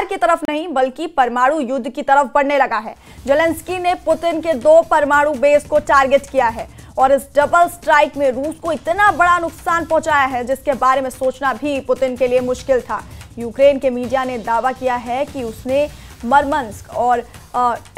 की तरफ नहीं बल्कि परमाणु युद्ध की तरफ बढ़ने लगा है। ज़ेलेंस्की ने पुतिन के 2 परमाणु बेस को टारगेट किया है और इस डबल स्ट्राइक में रूस को इतना बड़ा नुकसान पहुंचाया है जिसके बारे में सोचना भी पुतिन के लिए मुश्किल था। यूक्रेन के मीडिया ने दावा किया है कि उसने मरमंस्क और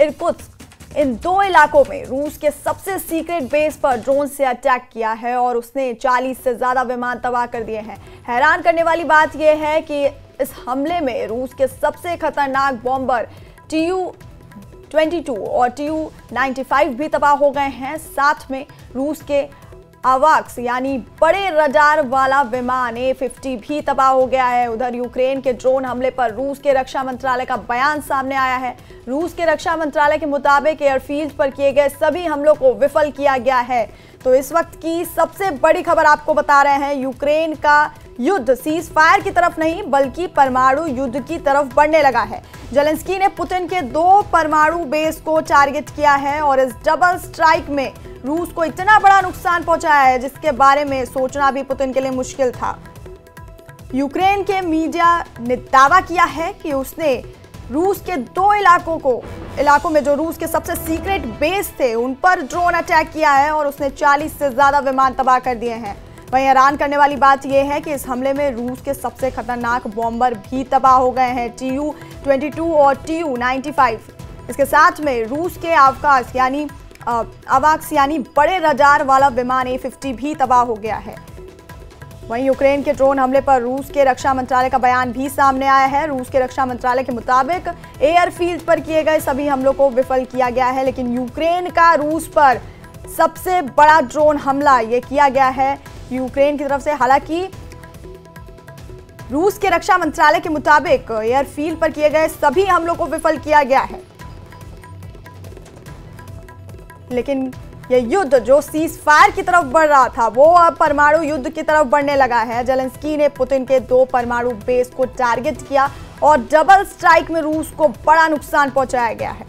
इर्कुत्स्क इन 2 इलाकों में रूस के सबसे सीक्रेट बेस पर ड्रोन से अटैक किया है और उसने 40 से ज्यादा विमान तबाह कर दिए हैं। हैरान करने वाली बात यह है कि इस हमले में रूस के सबसे खतरनाक बॉम्बर Tu-22 और Tu-95 भी तबाह हो गए हैं। साथ में रूस के AWACS यानी बड़े रडार वाला विमान A-50 भी तबाह हो गया है। उधर यूक्रेन के ड्रोन हमले पर रूस के रक्षा मंत्रालय का बयान सामने आया है। रूस के रक्षा मंत्रालय के मुताबिक एयरफील्ड पर किए गए सभी हमलों को विफल किया गया है। तो इस वक्त की सबसे बड़ी खबर आपको बता रहे हैं, यूक्रेन का युद्ध सीज फायर की तरफ नहीं बल्कि परमाणु युद्ध की तरफ बढ़ने लगा है। ज़ेलेंस्की ने पुतिन के 2 परमाणु बेस को टारगेट किया है और इस डबल स्ट्राइक में रूस को इतना बड़ा नुकसान पहुंचाया है जिसके बारे में सोचना भी पुतिन के लिए मुश्किल था। यूक्रेन के मीडिया ने दावा किया है कि उसने रूस के 2 इलाकों में जो रूस के सबसे सीक्रेट बेस थे उन पर ड्रोन अटैक किया है और उसने 40 से ज्यादा विमान तबाह कर दिए हैं। वहीं हैरान करने वाली बात यह है कि इस हमले में रूस के सबसे खतरनाक बॉम्बर भी तबाह हो गए हैं, Tu-22 और Tu-95। इसके साथ में रूस के AWACS यानी बड़े रडार वाला विमान A-50 भी तबाह हो गया है। वहीं यूक्रेन के ड्रोन हमले पर रूस के रक्षा मंत्रालय का बयान भी सामने आया है। रूस के रक्षा मंत्रालय के मुताबिक एयरफील्ड पर किए गए सभी हमलों को विफल किया गया है, लेकिन यूक्रेन का रूस पर सबसे बड़ा ड्रोन हमला ये किया गया है यूक्रेन की तरफ से। हालांकि रूस के रक्षा मंत्रालय के मुताबिक एयरफील्ड पर किए गए सभी हमलों को विफल किया गया है, लेकिन यह युद्ध जो सीज फायर की तरफ बढ़ रहा था वो अब परमाणु युद्ध की तरफ बढ़ने लगा है। ज़ेलेंस्की ने पुतिन के 2 परमाणु बेस को टारगेट किया और डबल स्ट्राइक में रूस को बड़ा नुकसान पहुंचाया गया है।